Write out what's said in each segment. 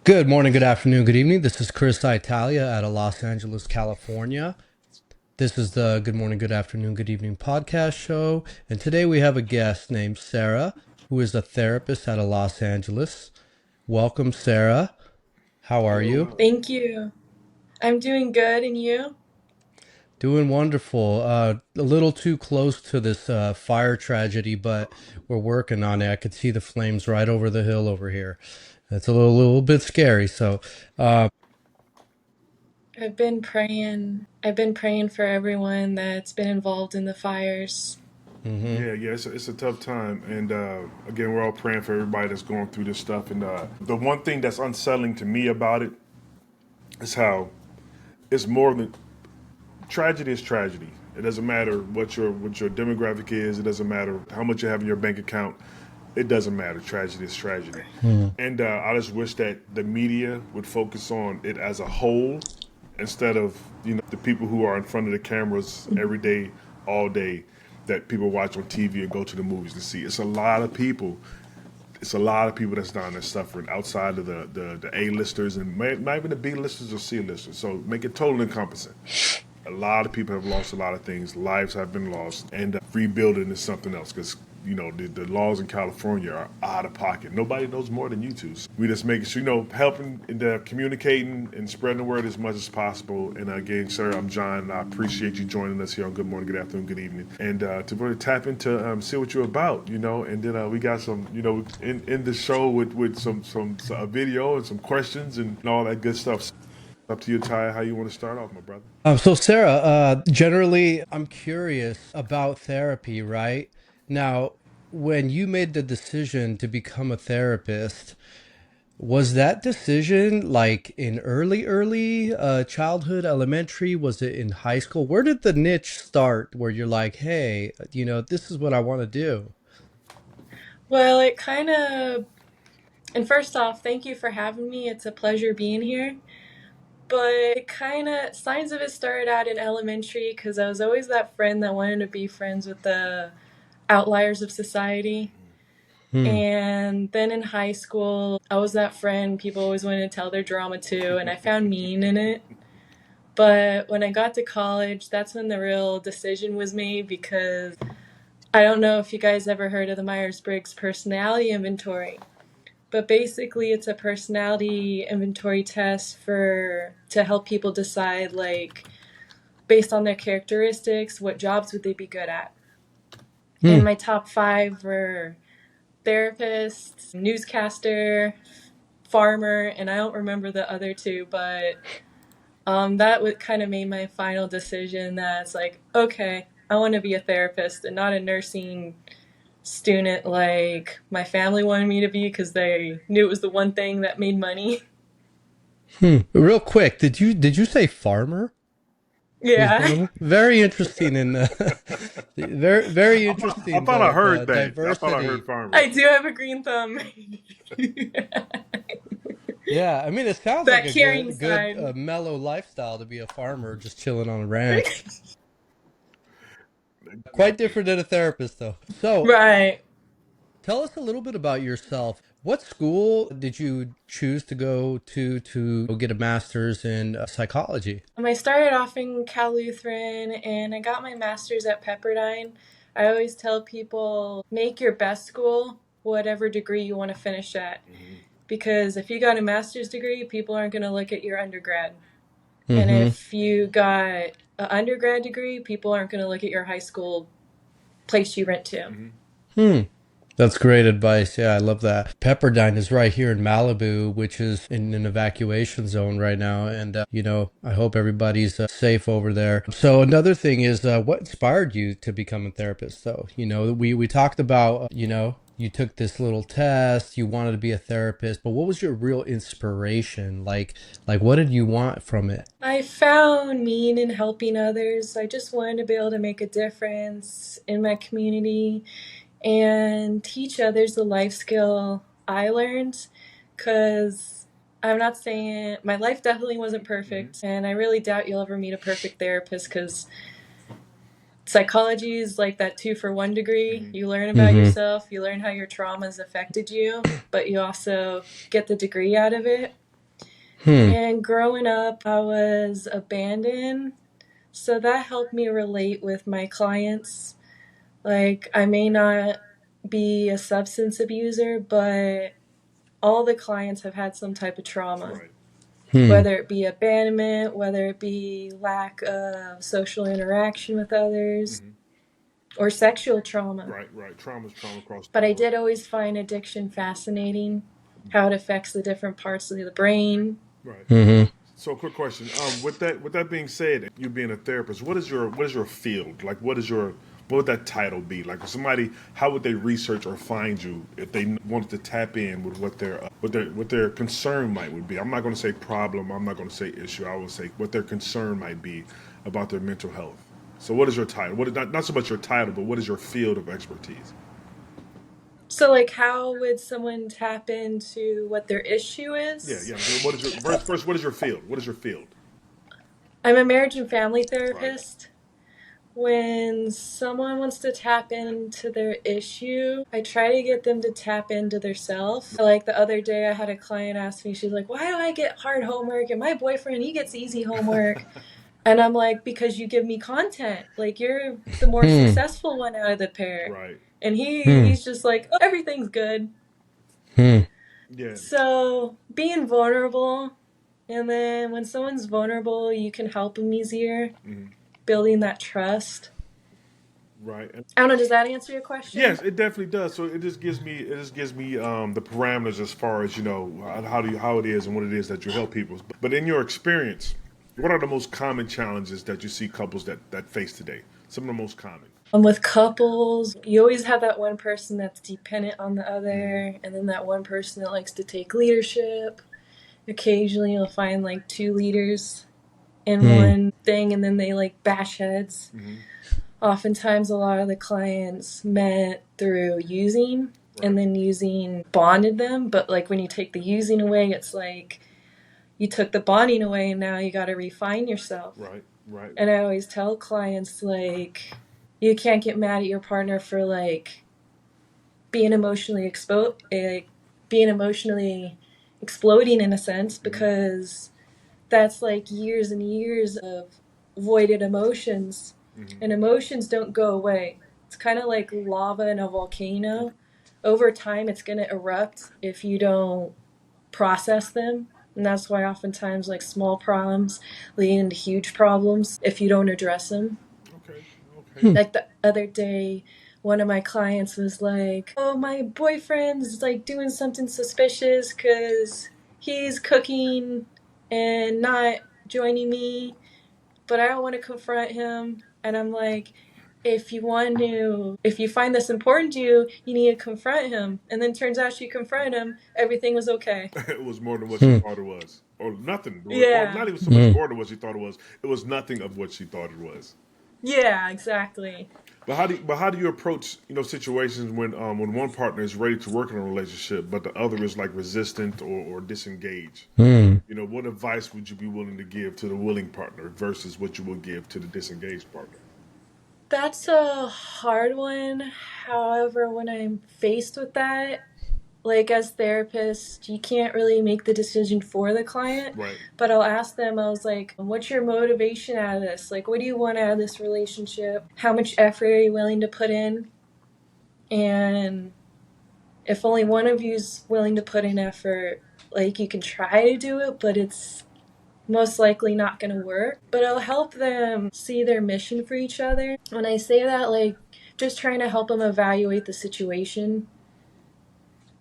Good morning, good afternoon, good evening. This is Chris Italia out of Los Angeles, California. This is the Good Morning, Good Afternoon, Good Evening podcast show. And today we have a guest named Sarah, who is a therapist out of Los Angeles. Welcome, Sarah. How are Hello. you? Thank you. I'm doing good, and you? Doing wonderful. A little too close to this fire tragedy, but we're working on it. I could see the flames right over the hill over here. It's a little bit scary. So, I've been praying. I've been praying for everyone that's been involved in the fires. mhm. Yeah, it's a tough time, and again, we're all praying for everybody that's going through this stuff. And the one thing that's unsettling to me about it is how it's more than tragedy is tragedy. It doesn't matter what your demographic is. It doesn't matter how much you have in your bank account. It doesn't matter. Tragedy is tragedy, and I just wish that the media would focus on it as a whole instead of the people who are in front of the cameras every day, all day, that people watch on TV and go to the movies to see. It's a lot of people that's down there suffering outside of the A-listers and not even the B-listers or C-listers. So make it totally encompassing. A lot of people have lost a lot of things. Lives have been lost, and rebuilding is something else because the laws in California are out of pocket. Nobody knows more than you two. So we just making sure helping and communicating and spreading the word as much as possible. And again, sir, I'm John. And I appreciate you joining us here on Good Morning, Good Afternoon, Good Evening, and to really tap into see what you're about. And then we got some in the show with some a video and some questions and all that good stuff. Up to you, Ty, how you want to start off, my brother. So Sarah, generally, I'm curious about therapy, right? Now, when you made the decision to become a therapist, was that decision like in early childhood, elementary? Was it in high school? Where did the niche start where you're like, hey, this is what I want to do? Well, it kind of. And first off, thank you for having me. It's a pleasure being here. But it kind of. Signs of it started out in elementary because I was always that friend that wanted to be friends with the outliers of society. Hmm. And then in high school, I was that friend people always wanted to tell their drama to, and I found mean in it. But when I got to college, that's when the real decision was made because I don't know if you guys ever heard of the Myers-Briggs personality inventory. But basically it's a personality inventory test for to help people decide like based on their characteristics, what jobs would they be good at. Hmm. And my top 5 were therapist, newscaster, farmer, and I don't remember the other 2, but that would kind of made my final decision that it's like, okay, I want to be a therapist and not a nursing student like my family wanted me to be because they knew it was the one thing that made money. Hmm. Real quick, did you say farmer? Was Yeah. one of them very interesting and very I interesting thought I the heard that. I thought I heard diversity. farmer. I do have a green thumb. Yeah, I mean, it sounds like That a caring good side. mellow lifestyle to be a farmer, just chilling on a ranch. Quite different than a therapist, though. So, Right. tell us a little bit about yourself. What school did you choose to go to get a master's in psychology? I started off in Cal Lutheran and I got my master's at Pepperdine. I always tell people make your best school whatever degree you want to finish at. Because if you got a master's degree, people aren't going to look at your undergrad. And Mm-hmm. if you got an undergrad degree, people aren't going to look at your high school place you went to. Hmm. That's great advice. Yeah, I love that. Pepperdine is right here in Malibu, which is in an evacuation zone right now. And, I hope everybody's safe over there. So, another thing is what inspired you to become a therapist? So, we talked about, you took this little test, you wanted to be a therapist, but what was your real inspiration? Like what did you want from it? I found meaning in helping others. I just wanted to be able to make a difference in my community and teach others the life skill I learned. Because I'm not saying my life definitely wasn't perfect, and I really doubt you'll ever meet a perfect therapist because psychology is like that 2-for-1 degree. You learn about Mm-hmm. yourself, you learn how your traumas affected you, but you also get the degree out of it. Hmm. And growing up, I was abandoned. So that helped me relate with my clients. Like, I may not be a substance abuser, but all the clients have had some type of trauma, Right. Hmm. whether it be abandonment, whether it be lack of social interaction with others, Hmm. or sexual trauma. Right. Right. Trauma's trauma across the But I board. did always find addiction fascinating, how it affects the different parts of the brain. Right. Hmm. So, quick question. With that being said, you being a therapist, what is your field? Like, what would that title be? Like, if somebody, how would they research or find you if they wanted to tap in with what their concern might would be? I'm not going to say problem. I'm not going to say issue. I would say what their concern might be about their mental health. So, what is your title? What is not so much your title, but what is your field of expertise? So, like, how would someone tap into what their issue Yeah, is? yeah. So what is your first? What is your field? What is your field? I'm a marriage and family Right. therapist. When someone wants to tap into their issue, I try to get them to tap into their self. Like the other day, I had a client ask me, she's like, why do I get hard homework? And my boyfriend, he gets easy homework. And I'm like, because you give me content. Like, you're the more Hmm. successful one out of the pair. Right. And Hmm. he's just like, oh, everything's good. Hmm. Yeah. So being vulnerable, and then when someone's vulnerable, you can help them easier, Hmm. building that trust. Right. And I don't know, does that answer your question? yes, it definitely does. So it just gives me the parameters as far as how it is and what it is that you help people. But in your experience, what are the most common challenges that you see couples that face today? Some of the most common. With couples, you always have that one person that's dependent on the Hmm. other, and then that one person that likes to take leadership. Occasionally, you'll find like two leaders in Hmm. one thing, and then they like bash heads. Hmm. Oftentimes, a lot of the clients met through using, and Right. then using bonded them. But like when you take the using away, it's like you took the bonding away, and now you got to refine yourself. Right. Right. And I always tell clients, like, you can't get mad at your partner for like being emotionally being emotionally exploding in a sense, Hmm. because that's like years and years of voided emotions, Hmm. and emotions don't go away. It's kind of like lava in a volcano. Over time, it's going to erupt if you don't process them. And that's why oftentimes, like, small problems lead into huge problems if you don't address them. Okay. Okay. Hmm. Like the other day, one of my clients was like, oh, my boyfriend's like doing something suspicious because he's cooking and not joining me, but I don't want to confront him. And I'm like, if you find this important to you, you need to confront him. And then turns out she confronted him, everything was okay. It was more than what she Hmm. thought it was, or nothing, or Yeah. not even so much Hmm. more than what she thought it was. It was nothing of what she thought it was. Yeah, exactly. But how do you approach situations when one partner is ready to work in a relationship, but the other is like resistant or disengaged? Hmm. What advice would you be willing to give to the willing partner versus what you will give to the disengaged partner? That's a hard one. However, when I'm faced with that, like as therapist, you can't really make the decision for the client, Right. but I'll ask them, I was like, what's your motivation out of this? Like, what do you want out of this relationship? How much effort are you willing to put in? And if only one of you's willing to put in effort, like you can try to do it, but it's most likely not going to work. But it'll help them see their mission for each other. When I say that, like, just trying to help them evaluate the situation.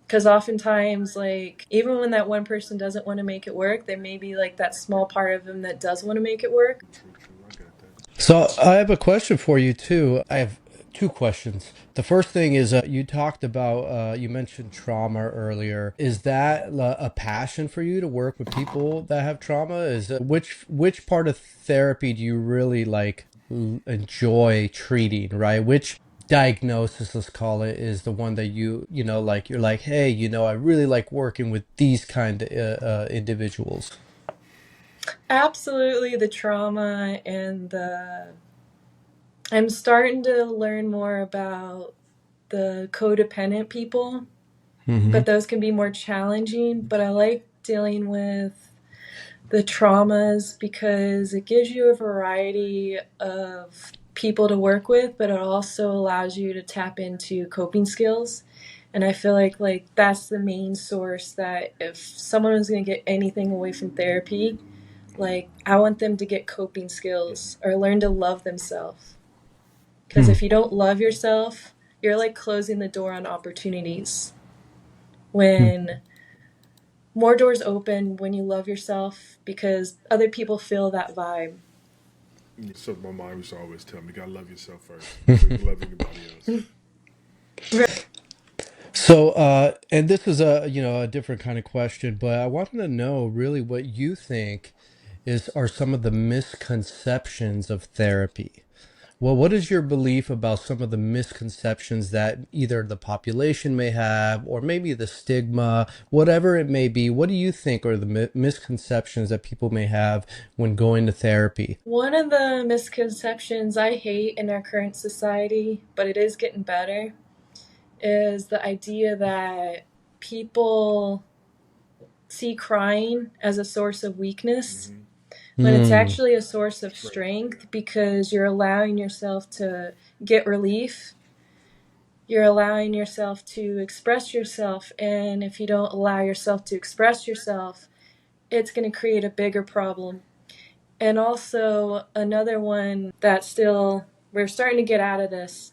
Because oftentimes, like, even when that one person doesn't want to make it work, there may be like that small part of them that does want to make it work. True. True. I got that. So I have a question for you too. I have two questions. The first thing is you talked about you mentioned trauma earlier. Is that a passion for you to work with people that have trauma? Is which part of therapy do you really like enjoy treating, right? Which diagnosis, let's call it, is the one that like you're like, hey, I really like working with these kind of individuals. Absolutely, the trauma and the. I'm starting to learn more about the codependent people, Mm-hmm. but those can be more challenging. But I like dealing with the traumas, because it gives you a variety of people to work with, but it also allows you to tap into coping skills. And I feel like that's the main source, that if someone is going to get anything away from therapy, like I want them to get coping skills or learn to love themselves. Because Hmm. if you don't love yourself, you're like closing the door on opportunities. Hmm. When more doors open when you love yourself, because other people feel that vibe. So my mom used to always tell me, you gotta love yourself first before you can love anybody else. So, and this is a different kind of question, but I wanted to know really what you think are some of the misconceptions of therapy. Well, what is your belief about some of the misconceptions that either the population may have, or maybe the stigma, whatever it may be? What do you think are the misconceptions that people may have when going to therapy? One of the misconceptions I hate in our current society, but it is getting better, is the idea that people see crying as a source of weakness, Mm-hmm. when it's Hmm. actually a source of Strength. strength, because you're allowing yourself to get relief. You're allowing yourself to express yourself. And if you don't allow yourself to express yourself, it's going to create a bigger problem. And also, another one that still, we're starting to get out of this,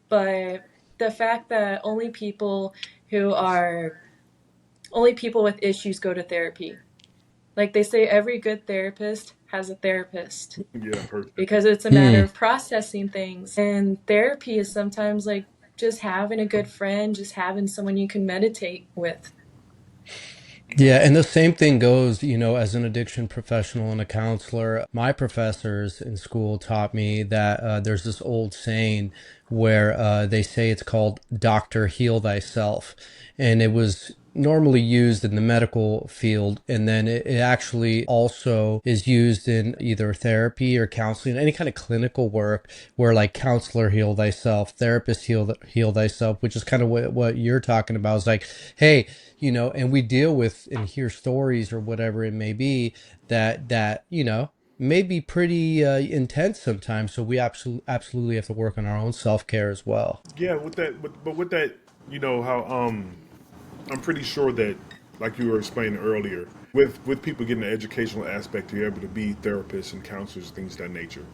but the fact that who are only people with issues go to therapy. Like they say, every good therapist has a therapist, Yeah, I've heard that. because it's a matter Hmm. of processing things. And therapy is sometimes like just having a good friend, just having someone you can meditate with. Yeah, and the same thing goes, as an addiction professional and a counselor. My professors in school taught me that there's this old saying where they say it's called "Doctor, heal thyself," and it was normally used in the medical field, and then it actually also is used in either therapy or counseling, any kind of clinical work, where like counselor heal thyself, therapist heal thyself, which is kind of what you're talking about. Is like, hey, and we deal with and hear stories or whatever it may be that may be pretty intense sometimes. So we absolutely have to work on our own self-care as well. Yeah, with that, but with that, how I'm pretty sure that, like you were explaining earlier, with people getting the educational aspect to be able to be therapists and counselors, things of that nature.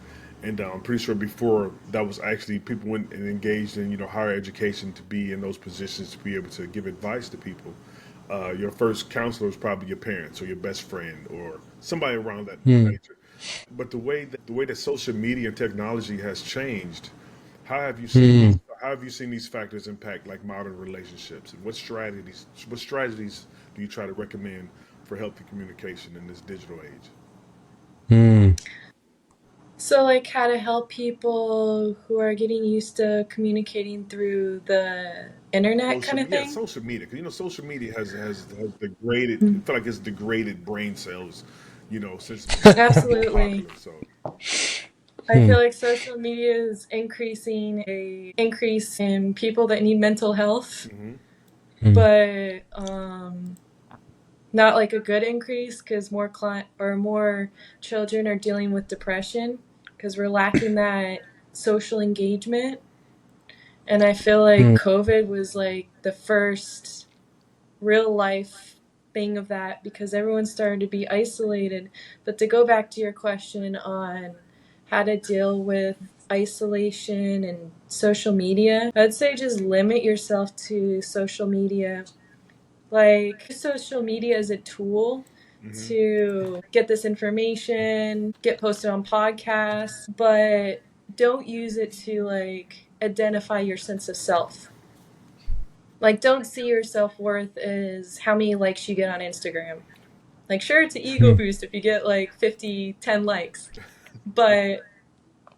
And I'm pretty sure before that was actually people went and engaged in higher education to be in those positions to be able to give advice to people. Your first counselor is probably your parents or your best friend or somebody around that Hmm. nature. But the way that social media and technology has changed, how have you seen Hmm. these? How have you seen these factors impact like modern relationships? And what strategies do you try to recommend for healthy communication in this digital age? Hmm. So, like, how to help people who are getting used to communicating through the internet, kind of thing? Social media. 'Cause, social media has degraded. I feel like it's degraded brain cells. Since it's become more Absolutely. popular. So I Hmm. feel like social media is increasing a increase in people that need mental health, hmm Hmm. but not like a good increase, because more children are dealing with depression because we're lacking that social engagement. And I feel like Hmm. COVID was like the first real life thing of that, because everyone started to be isolated. But to go back to your question on how to deal with isolation and social media, I'd say just limit yourself to social media. Like, social media as a tool hmm to get this information, get posted on podcasts, but don't use it to like identify your sense of self. Like, don't see your self worth as how many likes you get on Instagram. Like, sure, it's an ego Hmm. boost if you get like 10 likes, but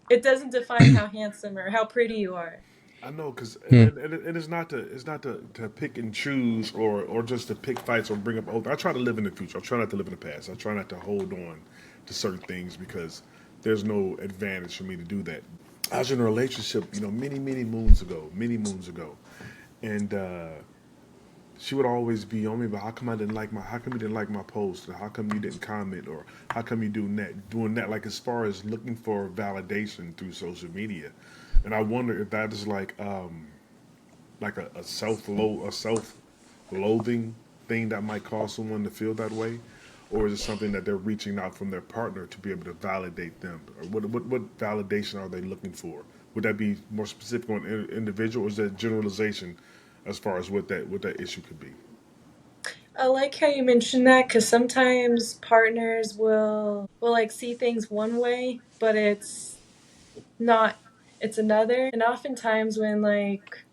it doesn't define how handsome or how pretty you are. I know, cause Hmm. and it's not to pick and choose or just to pick fights or bring up old. I try to live in the future. I try not to live in the past. I try not to hold on to certain things because there's no advantage for me to do that. I was in a relationship, many moons ago, and she would always be on me, but how come I didn't like my, how come you didn't like my post, or how come you didn't comment, or how come you doing that, like as far as looking for validation through social media. And I wonder if that is like a self loathing thing that might cause someone to feel that way, or is it something that they're reaching out from their partner to be able to validate them, or what validation are they looking for? Would that be more specific on individual, or is that generalization as far as what that issue could be? I like how you mentioned that because sometimes partners will like see things one way, but it's not. It's another. And oftentimes when like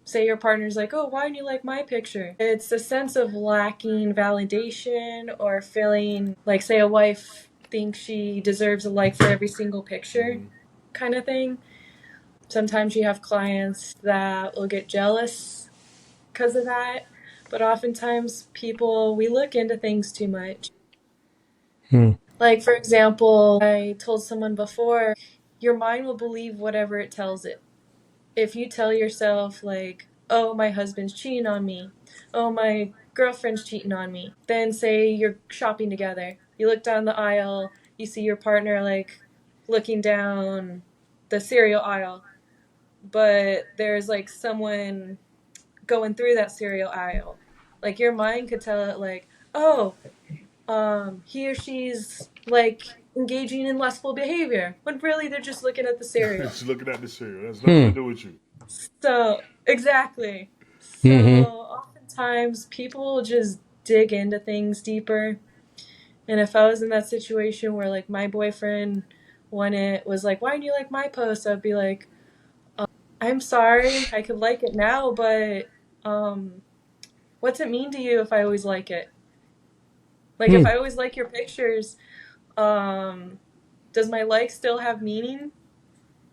say your partner's like, "Oh, why didn't you like my picture?" It's a sense of lacking validation or feeling like say a wife thinks she deserves a like for every single picture Mm-hmm. kind of thing. Sometimes you have clients that will get jealous because of that. But oftentimes, people, we look into things too much. Hmm. Like, for example, I told someone before, your mind will believe whatever it tells it. If you tell yourself, like, oh, my husband's cheating on me, oh, my girlfriend's cheating on me, then say you're shopping together. You look down the aisle, you see your partner, like, looking down the cereal aisle, but there's, like, someone going through that cereal aisle. Like your mind could tell it like, oh, he or she's like engaging in lustful behavior when really they're just looking at the cereal. Just looking at the cereal, that's nothing to Hmm. do with you. So exactly. So Hmm. oftentimes people will just dig into things deeper. And if I was in that situation where like my boyfriend when it was like, why didn't you like my post? I'd be like, I'm sorry, I could like it now, but um what's it mean to you if I always like it? Like if Hmm. I always like your pictures, um, does my like still have meaning?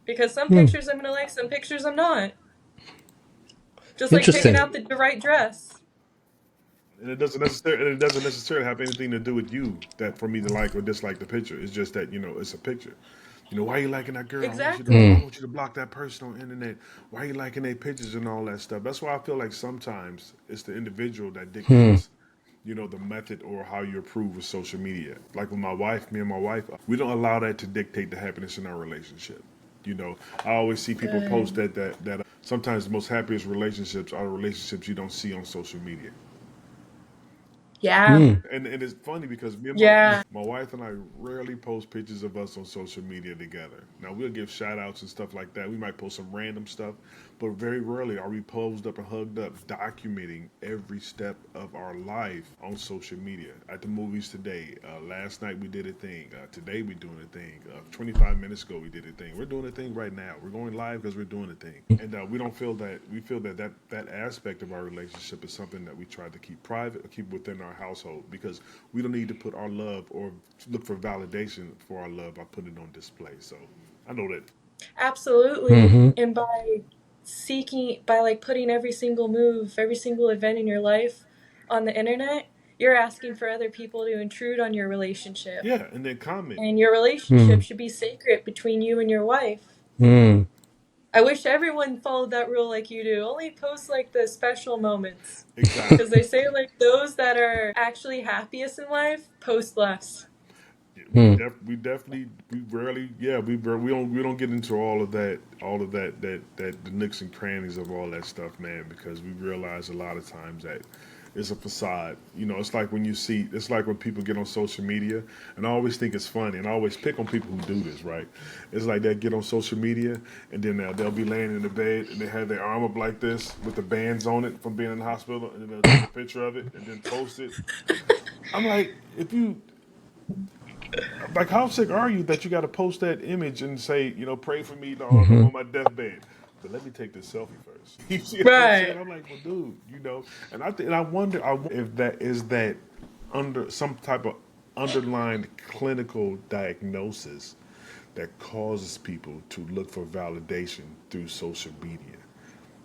Because some Hmm. pictures I'm gonna like, some pictures I'm not. Just like picking Interesting. out the right dress. And it doesn't necessarily have anything to do with you that for me to like or dislike the picture. It's just that it's a picture. Why you liking that girl? Hmm. I Exactly. want you to block that person on the internet. Why you liking their pictures and all that stuff? That's why I feel like sometimes it's the individual that Hmm. dictates, the method or how you approve of social media. Like with my wife, me and my wife, we don't allow that to dictate the happiness in our relationship. I always see people post Good. that sometimes the most happiest relationships are the relationships you don't see on social media. Yeah. Hmm. And it's funny because Yeah. my wife and I rarely post pictures of us on social media together. Now we'll give shout outs and stuff like that. We might post some random stuff, but very rarely are we posed up and hugged up documenting every step of our life on social media. At the movies today, last night we did a thing. Today we doing a thing. 25 minutes ago we did a thing. We're doing a thing right now. We're going live because we're doing a thing. And we feel that aspect of our relationship is something that we try to keep private or keep within our household because we don't need to put our love or look for validation for our love by putting it on display. So I know that. Absolutely. Hmm. And by like putting every single move, every single event in your life on the internet, you're asking for other people to intrude on your relationship. Yeah, and then comment. And your relationship Hmm. should be sacred between you and your wife. Hmm. I wish everyone followed that rule like you do. Only post like the special moments. Because Exactly. they say like those that are actually happiest in life post less. Yeah, Hmm. we definitely we rarely yeah we don't get into all of that the nooks and crannies of all that stuff, man, because we realize a lot of times that it's a facade. It's like it's like when people get on social media, and I always think it's funny, and I always pick on people who do this, right? It's like they get on social media, and then they'll be laying in the bed, and they have their arm up like this with the bands on it from being in the hospital, and then they'll take a picture of it and then post it. I'm like, if you like, how sick are you that you got to post that image and say, pray for me Hmm. on my deathbed? But let me take this selfie first. You see what I'm saying? Right. I'm like, well, dude, and I wonder if that is that under some type of underlying clinical diagnosis that causes people to look for validation through social media.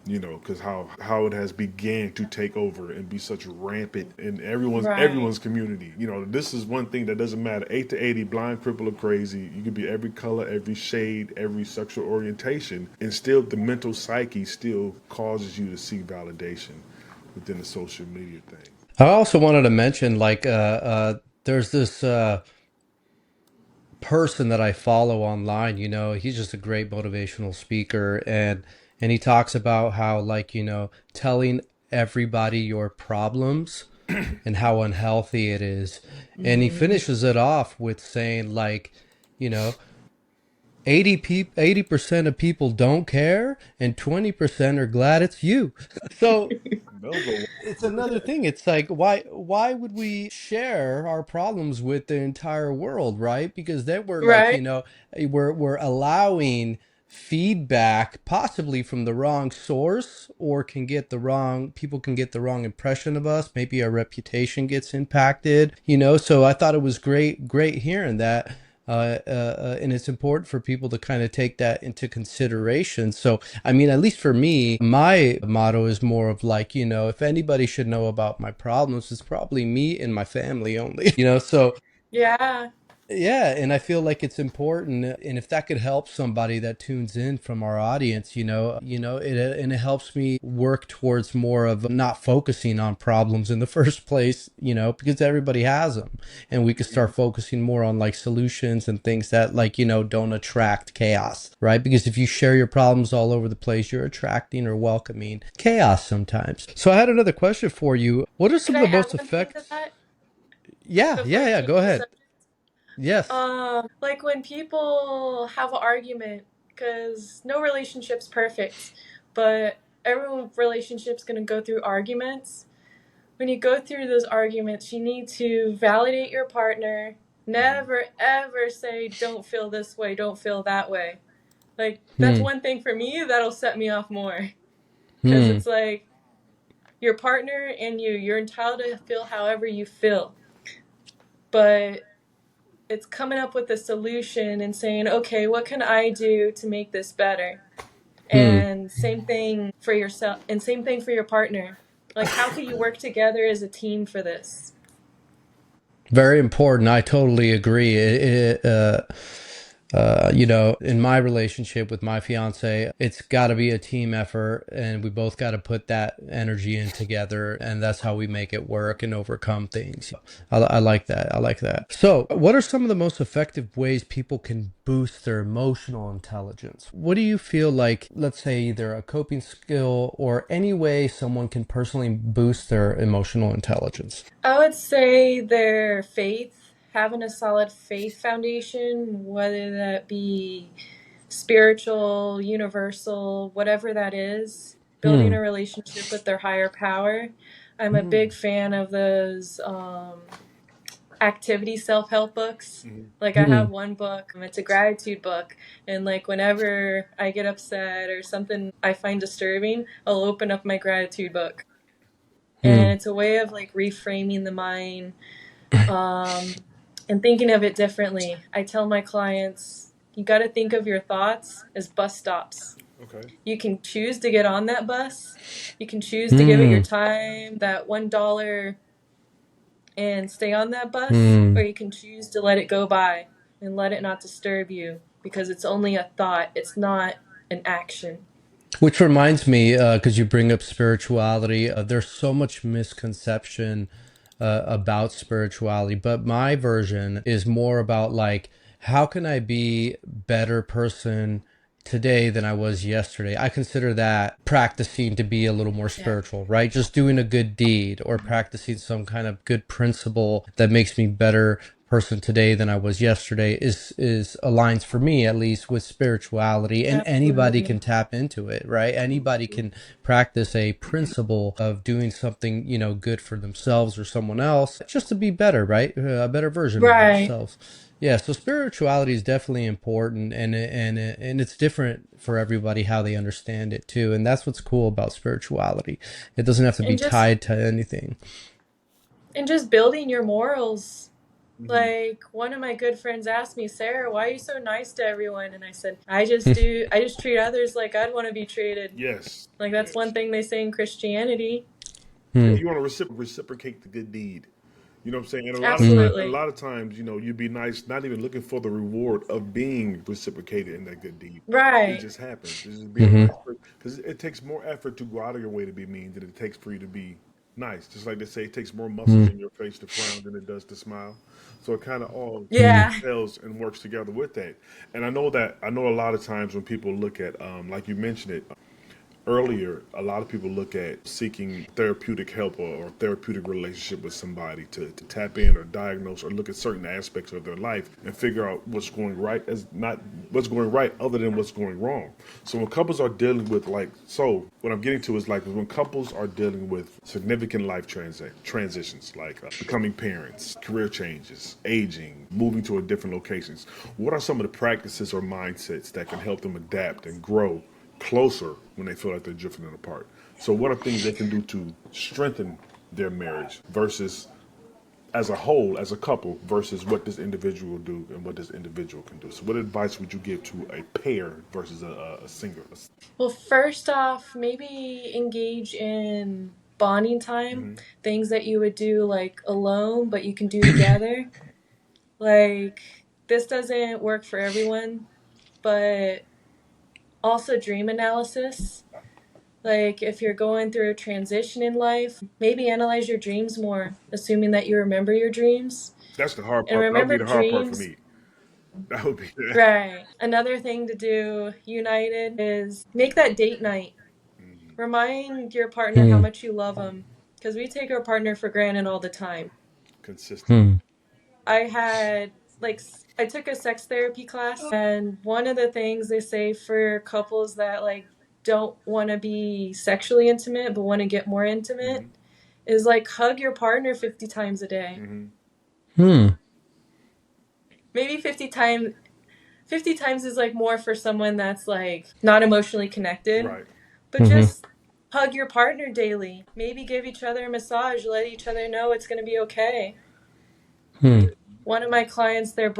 Because how it has began to take over and be such rampant in Right. everyone's community. This is one thing that doesn't matter. 8 to 80, blind, cripple, or crazy. You could be every color, every shade, every sexual orientation, and still the mental psyche still causes you to seek validation within the social media thing. I also wanted to mention, like, there's this person that I follow online. He's just a great motivational speaker, and he talks about how, like, telling everybody your problems and how unhealthy it is. And he Hmm. finishes it off with saying, like, you know, 80% of people don't care and 20% are glad it's you. So Those are it's another thing. It's like, why would we share our problems with the entire world, right? Because then we're like, Right? we're allowing feedback possibly from the wrong source, or can get the wrong people can get the wrong impression of us. Maybe our reputation gets impacted. So I thought it was great hearing that. And it's important for people to kind of take that into consideration. So, I mean, at least for me, my motto is more of like, if anybody should know about my problems, it's probably me and my family only. So Yeah. yeah, and I feel like it's important, and if that could help somebody that tunes in from our audience, it helps me work towards more of not focusing on problems in the first place, because everybody has them, and we could start focusing more on like solutions and things that, like, don't attract chaos, right? Because if you share your problems all over the place, you're attracting or welcoming chaos sometimes. So I had another question for you. What are some Could of I the add most one thing to effective? that Yeah, before yeah, you yeah. change Go the ahead. subject? Yes. Like when people have an argument, because no relationship's perfect, but every relationship's gonna go through arguments. When you go through those arguments, you need to validate your partner. Never ever say, don't feel this way, don't feel that way. Like, that's Hmm. one thing for me that'll set me off more. Because Hmm. it's like, your partner and you're entitled to feel however you feel. But it's coming up with a solution and saying, okay, what can I do to make this better? Hmm. And same thing for yourself, and same thing for your partner. Like, how can you work together as a team for this? Very important. I totally agree. In my relationship with my fiance, it's got to be a team effort, and we both got to put that energy in together, and that's how we make it work and overcome things. I like that. I like that. So, what are some of the most effective ways people can boost their emotional intelligence? What do you feel like, let's say, either a coping skill or any way someone can personally boost their emotional intelligence? I would say their faith, having a solid faith foundation, whether that be spiritual, universal, whatever that is, building Hmm. a relationship with their higher power. I'm a Hmm. big fan of those activity self help books. Like, I Hmm. have one book, it's a gratitude book. And, like, whenever I get upset or something I find disturbing, I'll open up my gratitude book. And Hmm. it's a way of, like, reframing the mind, um, and thinking of it differently. I tell my clients, you got to think of your thoughts as bus stops. Okay. You can choose to get on that bus. You can choose to give it your Hmm. time, that $1, and stay on that bus, or Hmm. you can choose to let it go by and let it not disturb you because it's only a thought, it's not an action. Which reminds me, because you bring up spirituality, there's so much misconception about spirituality, but my version is more about like, how can I be better person today than I was yesterday? I consider that practicing to be a little more Yeah. spiritual, right? Just doing a good deed or practicing some kind of good principle that makes me better person today than I was yesterday is aligns for me at least with spirituality, and anybody Absolutely. can tap into it, right? Anybody can practice a principle of doing something, good for themselves or someone else just to be better, right? A better version of Right. themselves. Yeah, so spirituality is definitely important, and it's different for everybody how they understand it too, and that's what's cool about spirituality. It doesn't have to be And just tied to anything. building your morals. Like, one of my good friends asked me, Sarah, why are you so nice to everyone? And I said, I just treat others like I'd want to be treated. Yes. Like, that's one Yes. thing they say in Christianity. Yeah, Hmm. you want to reciprocate the good deed. You know what I'm saying? And Mm, a Absolutely. lot of times, you'd be nice, not even looking for the reward of being reciprocated in that good deed. It Right. just happens. Just be a mm-hmm. nice person, because it takes more effort to go out of your way to be mean than it takes for you to be nice. Just like they say, it takes more muscles Mm, in your face to frown than it does to smile. So it kind of all mm, Yeah. tells and works together with that. And I know a lot of times when people look at, like you mentioned it earlier, a lot of people look at seeking therapeutic help or therapeutic relationship with somebody to tap in or diagnose or look at certain aspects of their life and figure out what's going right as not what's going right other than what's going wrong. So when couples are dealing with what I'm getting to is like when couples are dealing with significant life transitions like becoming parents, career changes, aging, moving to a different locations, what are some of the practices or mindsets that can help them adapt and grow closer when they feel like they're drifting apart? So, what are things they can do to strengthen their marriage versus as a whole, as a couple, versus what this individual will do and what this individual can do? So, what advice would you give to a pair versus a single? Well, first off, maybe engage in bonding time, Mm-hmm. things that you would do like alone, but you can do together. Like, this doesn't work for everyone, but also dream analysis. Like, if you're going through a transition in life, maybe analyze your dreams more, assuming that you remember your dreams. That's the hard And part. That would remember be the hard part for dreams. me. That would be that. Right. Another thing to do united is make that date night. Remind your partner how mm, much you love them because we take our partner for granted all the time. Consistent. mm, I had, like, I took a sex therapy class, and one of the things they say for couples that, like, don't want to be sexually intimate but want to get more Mm-hmm. intimate is, like, hug your partner 50 times a day. Mm-hmm. mm, Maybe 50 times is, like, more for someone that's, like, not emotionally connected, Right. but mm-hmm. just hug your partner daily. Maybe give each other a massage, let each other know it's going to be okay. Mm, One of my clients, they were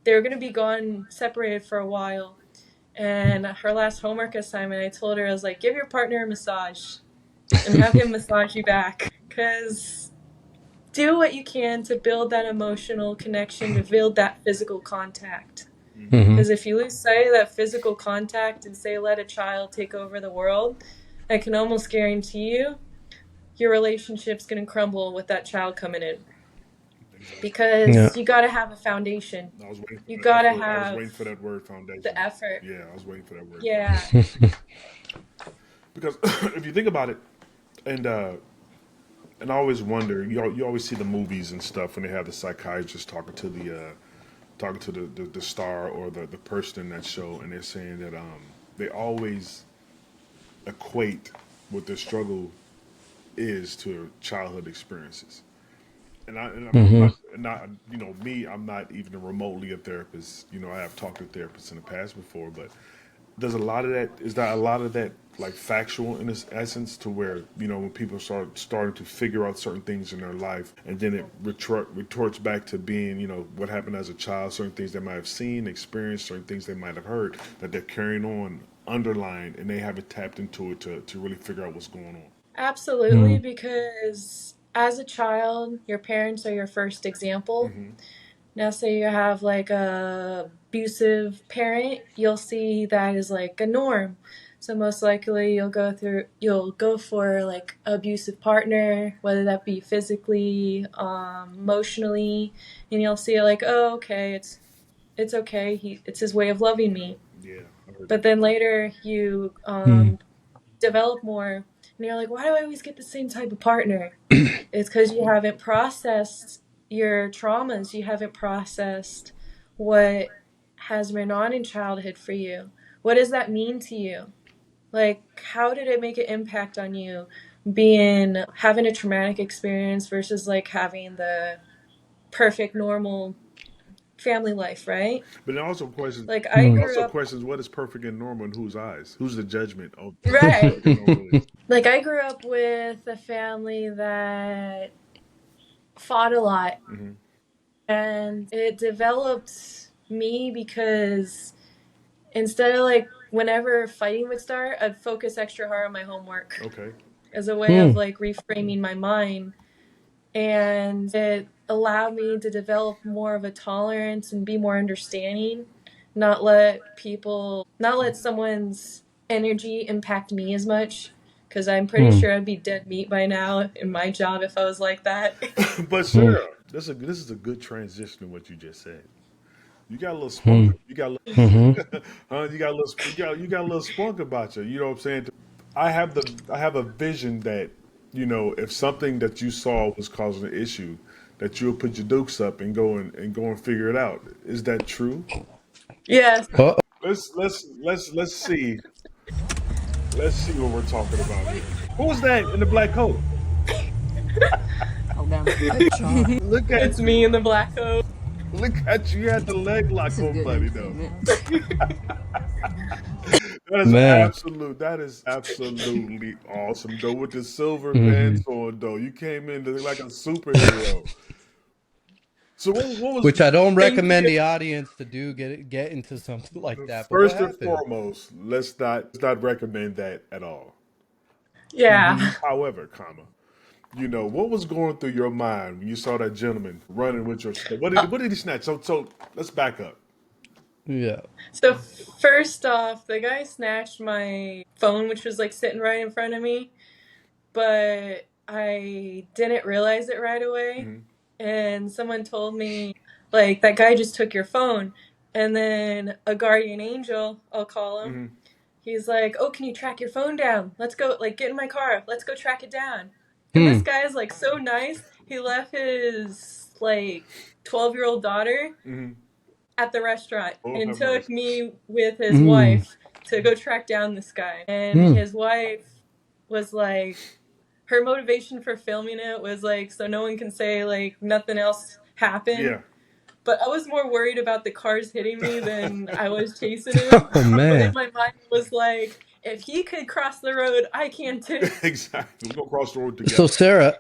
going to be gone separated for a while, and her last homework assignment, I told her, I was like, give your partner a massage and have him massage you back, because do what you can to build that emotional connection, to build that physical contact. Mm-hmm. mm-hmm. Because if you lose sight of that physical contact and say let a child take over the world, I can almost guarantee you your relationship's going to crumble with that child coming in, Exactly. Yeah. because you got to have a foundation. I was waiting for You that got F to word. I was have waiting for that word the foundation. effort. Yeah, I was waiting for that word Yeah. foundation. Because if you think about it, and and I always wonder, you always see the movies and stuff when they have the psychiatrist talking to the star or the person in that show, and they're saying that they always equate what their struggle is to childhood experiences. Mm-hmm. I'm not, me, I'm not even remotely a therapist. I have talked to therapists in the past before, but there's a lot of that. Is that a lot of that like factual in its essence to where when people starting to figure out certain things in their life, and then it retorts back to being what happened as a child, certain things they might have seen, experienced, certain things they might have heard that they're carrying on underlined, and they haven't tapped into it to really figure out what's going on. Absolutely, Mm, because as a child, your parents are your first example. Mm-hmm. Now, say you have like a abusive parent, you'll see that as like a norm. So most likely you'll go for like abusive partner, whether that be physically, emotionally, and you'll see it like, oh, okay, it's okay. It's his way of loving me. Yeah, I heard But that then before. later you mm, develop more, and you're like, why do I always get the same type of partner? It's because you haven't processed your traumas. You haven't processed what has been on in childhood for you. What does that mean to you? Like, how did it make an impact on you being having a traumatic experience versus like having the perfect, normal family life, right? But Like, I mm, it grew also up, questions what is perfect and normal in whose eyes? Who's the judgment of what right? perfect and normal is? Like, I grew up with a family that fought a lot, Mm-hmm. and it developed me because instead of like whenever fighting would start, I'd focus extra hard on my homework Okay. as a way of mm, like reframing my mind. and it allowed me to develop more of a tolerance and be more understanding, not let someone's energy impact me as much, because I'm pretty Hmm. sure I'd be dead meat by now in my job if I was like that. But Hmm. Sarah, this is a good transition to what you just said. You got a little spunk. Hmm. You got a Hmm. little, huh? You got a little, you got a little spunk about you. You know what I'm saying? I have a vision that, if something that you saw was causing an issue, that you'll put your dukes up and go and figure it out. Is that true? Yes. Oh, Let's see what we're talking about here. Who was that in the black coat? Oh, damn. Good job. Look It's at me you. in the black coat. Look at you. You had the leg lock That's a on, good buddy, though. improvement. man. That is absolutely awesome, though, with the silver Hmm. pants on, though. You came in looking like a superhero. So what was Which I don't Thank recommend you. the audience to do. Get into something like that. But what first and happened? foremost, let's not recommend that at all. Yeah. However, what was going through your mind when you saw that gentleman running with your stuff? What did he snatch? So let's back up. Yeah. So first off, the guy snatched my phone, which was like sitting right in front of me, but I didn't realize it right away. Hmm. And someone told me, like, that guy just took your phone. And then a guardian angel, I'll call him, Hmm. he's like, "Oh, can you track your phone down? Let's go, like, get in my car. Let's go track it down." And this Hmm. guy is like so nice. He left his like 12-year-old daughter Hmm. at the restaurant Oh, and have took mercy. me with his Hmm. wife to go track down this guy. And Hmm. his wife was like, her motivation for filming it was like so no one can say like nothing else happened. Yeah. But I was more worried about the cars hitting me than I was chasing him. Oh But in man. my mind was like, if he could cross the road, I can too. Exactly. We're gonna cross the road So together. Sarah,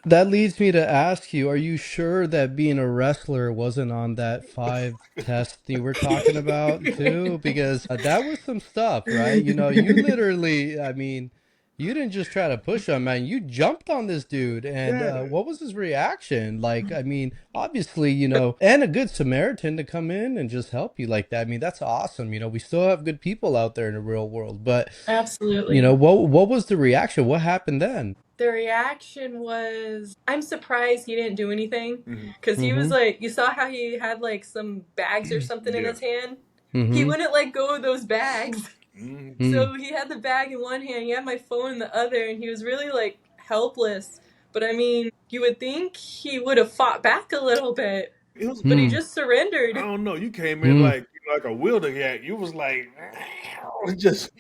that leads me to ask you: are you sure that being a wrestler wasn't on that 5 test you were talking about too? Because that was some stuff, right? You literally, I mean, you didn't just try to push him, man. You jumped on this dude, and Yeah. what was his reaction? Like, I mean, obviously, and a good Samaritan to come in and just help you like that. I mean, that's awesome. We still have good people out there in the real world, but Absolutely. what was the reaction? What happened then? The reaction was, I'm surprised he didn't do anything. Hmm. Because he was Mm-hmm. like, you saw how he had like some bags or something in Yeah. his hand? He Mm-hmm. wouldn't let go of those bags. Hmm. So he had the bag in one hand, he had my phone in the other, and he was really like helpless. But I mean, you would think he would have fought back a little bit, It was. but he Hmm. just I surrendered. don't know. You came in Hmm. like a wilder cat. You was like just.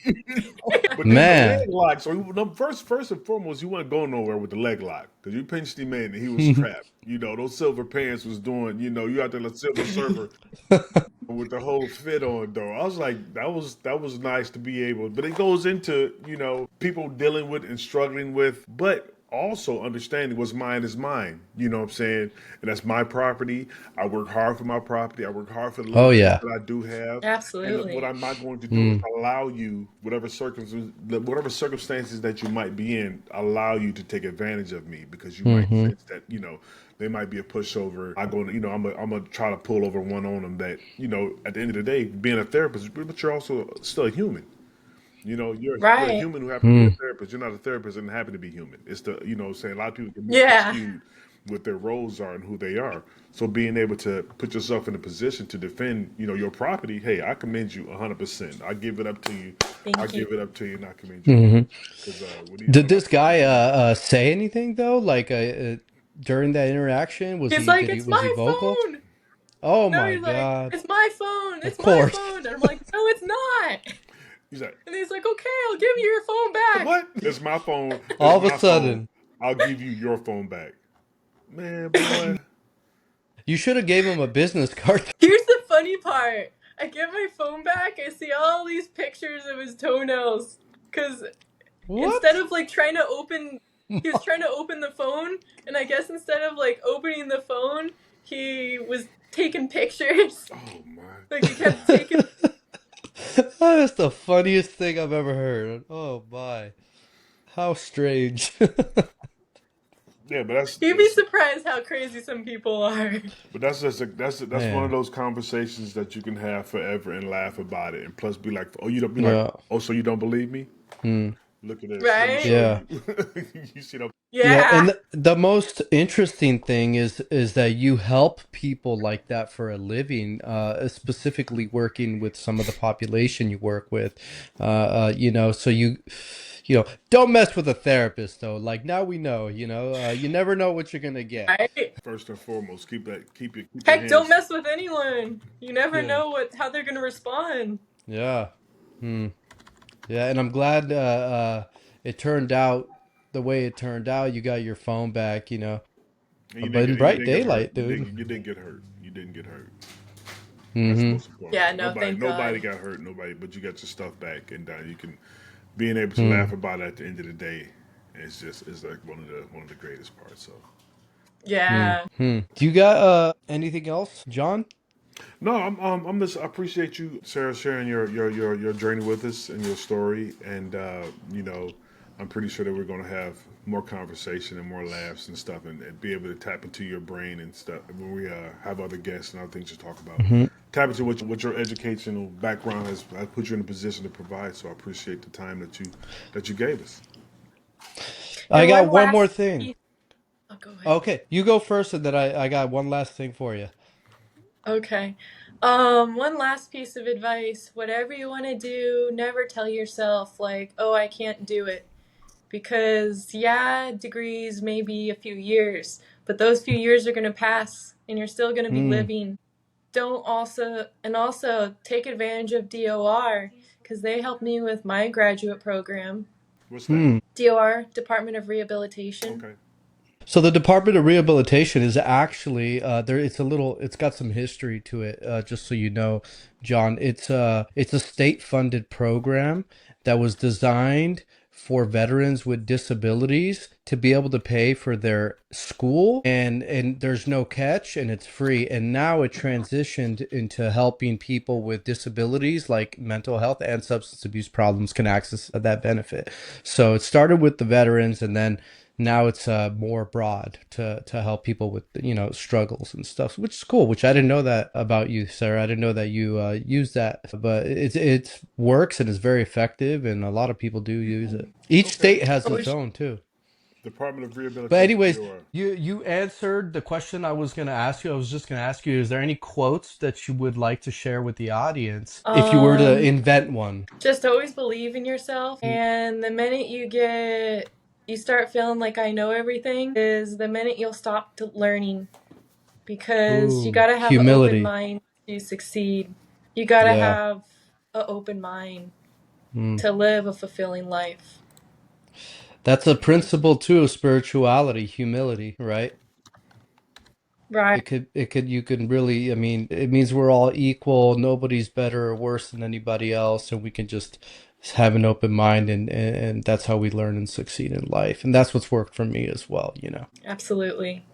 But then the leg Man. lock. So first and foremost, you weren't going nowhere with the leg lock because you pinched him in and he was Hmm. trapped. Those silver pants was doing. You out there like silver surfer with the whole fit on though. I was like, that was nice to be able, but it goes into people dealing with and struggling with, but also understanding what's mine is mine. You know what I'm saying? And that's my property. I work hard for my property. I work hard for the little Oh things yeah. that I do have. And what Absolutely. I'm not going to do is Hmm. allow you whatever circumstances that you might be in, allow you to take advantage of me because you might Hmm. sense that they might be a pushover. I go, I'm gonna try to pull over one on them. That at the end of the day, being a therapist, but you're also still a human. You're a Right. human who happen to be a Hmm. therapist. You're not a therapist and happen to be human. It's the saying a lot of people get Yeah. misconstrued what their roles are and who they are. So being able to put yourself in a position to defend your property, hey, I commend you 100%. I give it up to you. I Thank you. give it up to you, and I commend you Hmm. because Did when I this guy say anything though? Like during that interaction, He's like, did he it's was he my vocal? phone. Oh No, my he's like, God. it's my phone. Of It's my course. phone. And I'm like, no, it's not. he's like, And he's like, okay, I'll give you your phone back. what? It's my phone. It's All of a my phone. sudden, I'll give you your phone back, man, boy. you should have gave him a business card. Here's the funny part. I get my phone back, I see all these pictures of his toenails. Because instead What? of like trying to open, he was trying to open the phone. And I guess instead of like opening the phone, he was taking pictures. Oh my. Like he kept taking. That is the funniest thing I've ever heard. Oh my. How strange. Yeah, but You'd be surprised how crazy some people are. that's just that's one of Man. those conversations that you can have forever and laugh about it, and plus be like, oh, you don't be like, Yeah. oh, so you don't believe me? Hmm. Look at this. Let me Right? show Yeah. you. You see, Yeah, and Yeah. the most interesting thing is that you help people like that for a living, specifically working with some of the population you work with. So don't mess with a therapist though. Like now we know, you never know what you're gonna get. Right? first and foremost, keep your Heck, don't hands. mess with anyone. You never Yeah. know how they're gonna respond. Yeah. Hmm. Yeah, and I'm glad it turned out the way it turned out. You got your phone back, And but in you bright didn't get hurt. daylight, dude. You didn't get hurt. You didn't get hurt. That's the Mm-hmm. most important Yeah, thing. no, thank Nobody God. got hurt. Nobody, but you got your stuff back, and you can being able to Hmm. laugh about it at the end of the day. It's like one of the greatest parts. So Hmm. Yeah. Hmm. Do you got anything else, John? no, I'm just I appreciate you, Sarah, sharing your journey with us and your story, and I'm pretty sure that we're going to have more conversation and more laughs and stuff, and be able to tap into your brain and stuff when we have other guests and other things to talk about. Hmm. Tap into what your educational background has put you in a position to provide. So I appreciate the time that you gave us. I And got one one more last thing. piece. Oh, go ahead. Okay, you go first, and then I got one last thing for you. Okay. One last piece of advice. Whatever you want to do, never tell yourself, like, oh, I can't do it. Because, yeah, degrees may be a few years, but those few years are going to pass and you're still going to be Hmm. living. Also take advantage of DOR because they helped me with my graduate program. What's that? Hmm. DOR, Department of Rehabilitation. Okay. So the Department of Rehabilitation is actually there. It's got some history to it. Just so you know, John, it's a state-funded program that was designed for veterans with disabilities to be able to pay for their school, and there's no catch, and it's free. And now it transitioned into helping people with disabilities like mental health and substance abuse problems can access that benefit. So it started with the veterans, and then now it's more broad to help people with struggles and stuff, which is cool. Which I didn't know that about you, Sarah. I didn't know that you use that, but it works and is very effective, and a lot of people do use it. Each Okay. state has Oh, its own too. Department of But Rehabilitation, anyways, DOR. you answered the question I was going to ask you. I was just going to ask you: is there any quotes that you would like to share with the audience if you were to um, invent one? just always believe in yourself. And the minute you start feeling like I know everything, is the minute you'll stop learning because you Ooh, gotta have an open humility. mind to succeed. You gotta Yeah. have an open mind Mm. to live a fulfilling life. That's a principle too of spirituality, humility, right? Right. You can really, I mean, it means we're all equal. Nobody's better or worse than anybody else, and we can just have an open mind, and that's how we learn and succeed in life. And that's what's worked for me as well. Absolutely.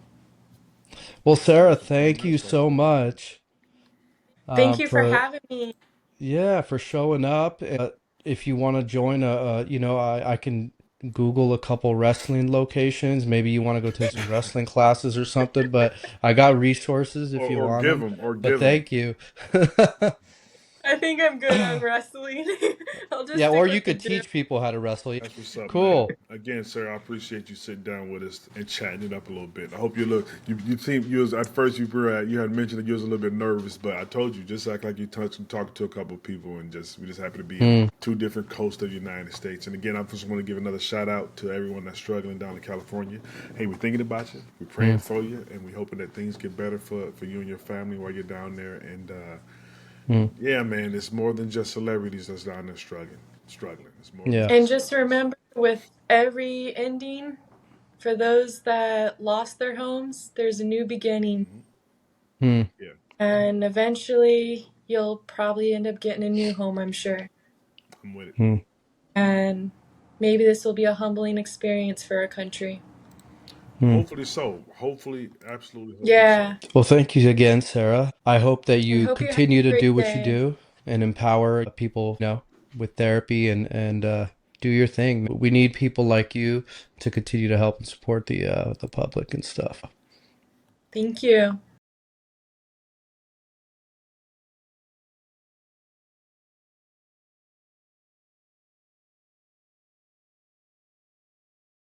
Well, Sarah, thank you Nice talking so to you. much Thank you for for having me. yeah, for showing up. If you want to join I can Google a couple wrestling locations. Maybe you want to go take some wrestling classes or something, but I got resources if you want them. Or But give them. thank you. I think I'm good on wrestling. I'll just Yeah, stick or you with the could gym. teach people how to wrestle. That's what's up, man. Cool. Again, sir, I appreciate you sitting down with us and chatting it up a little bit. I hope you seem you was at first you had mentioned that you was a little bit nervous, but I told you just act like you talked to a couple of people and we just happen to be on Hmm. two different coasts of the United States. And again, I just want to give another shout out to everyone that's struggling down in California. Hey, we're thinking about you, we're Hmm. praying for you, and we're hoping that things get better for you and your family while you're down there. And Hmm. yeah, man, it's more than just celebrities that's down there struggling. Struggling. It's more than Yeah. And just just celebrities. remember, with every ending, for those that lost their homes, there's a new beginning. Hmm. Yeah, And eventually, you'll probably end up getting a new home, I'm sure. I'm with it. Hmm. And maybe this will be a humbling experience for our country. Hmm. Hopefully so. Hopefully, absolutely, hopefully so. Yeah. Well, thank you again, Sarah. I hope that And you hope you have continue a to do great what you day. do and empower people, with therapy and do your thing. We need people like you to continue to help and support the public and stuff. Thank you.